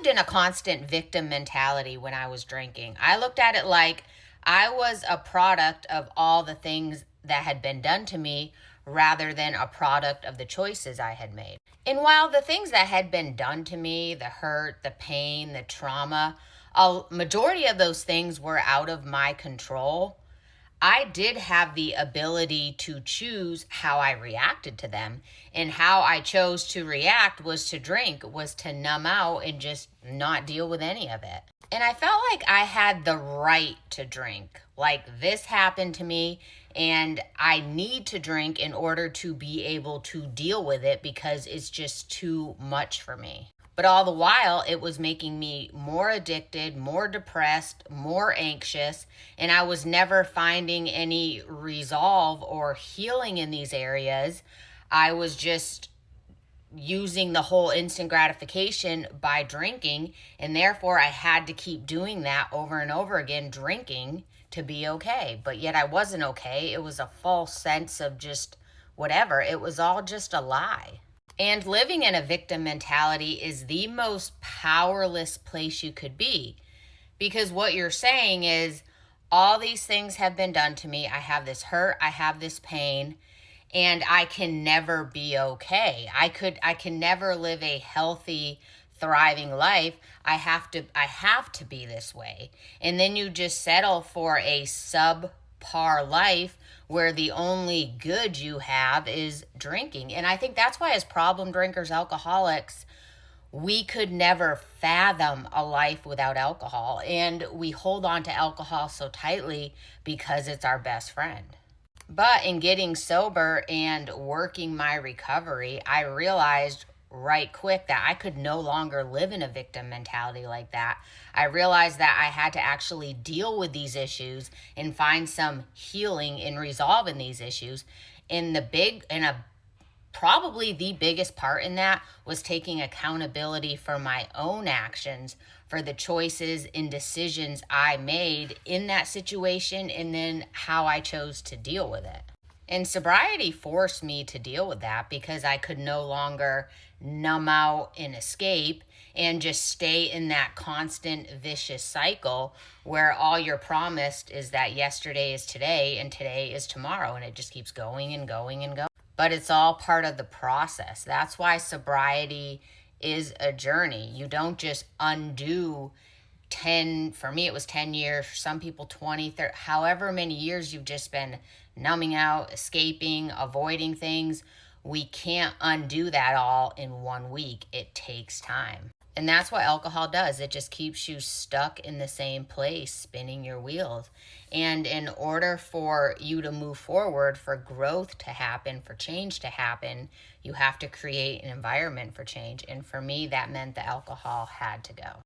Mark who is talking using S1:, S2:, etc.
S1: lived in a constant victim mentality when I was drinking. I looked at it like I was a product of all the things that had been done to me rather than a product of the choices I had made. And while the things that had been done to me, the hurt, the pain, the trauma, a majority of those things were out of my control, I did have the ability to choose how I reacted to them. And how I chose to react was to drink, was to numb out and just not deal with any of it. And I felt like I had the right to drink. Like, this happened to me, and I need to drink in order to be able to deal with it because it's just too much for me. But all the while, it was making me more addicted, more depressed, more anxious, and I was never finding any resolve or healing in these areas. I was just using the whole instant gratification by drinking, and therefore I had to keep doing that over and over again, drinking to be okay. But yet I wasn't okay. It was a false sense of just whatever. It was all just a lie. And living in a victim mentality is the most powerless place you could be, because what you're saying is, all these things have been done to me. I have this hurt, I have this pain, and I can never be okay. I can never live a healthy, thriving life. I have to be this way. And then you just settle for a subpar life where the only good you have is drinking. And I think that's why, as problem drinkers, alcoholics, we could never fathom a life without alcohol. And we hold on to alcohol so tightly because it's our best friend. But in getting sober and working my recovery, I realized right quick that I could no longer live in a victim mentality like that. I realized that I had to actually deal with these issues and find some healing in resolving these issues. Probably the biggest part in that was taking accountability for my own actions, for the choices and decisions I made in that situation, and then how I chose to deal with it. And sobriety forced me to deal with that because I could no longer numb out and escape and just stay in that constant vicious cycle where all you're promised is that yesterday is today and today is tomorrow, and it just keeps going and going and going. But it's all part of the process. That's why sobriety is a journey. You don't just undo 10, for me it was 10 years, for some people 20, 30, however many years you've just been numbing out, escaping, avoiding things. We can't undo that all in 1 week. It takes time. And that's what alcohol does. It just keeps you stuck in the same place, spinning your wheels. And in order for you to move forward, for growth to happen, for change to happen, you have to create an environment for change. And for me, that meant the alcohol had to go.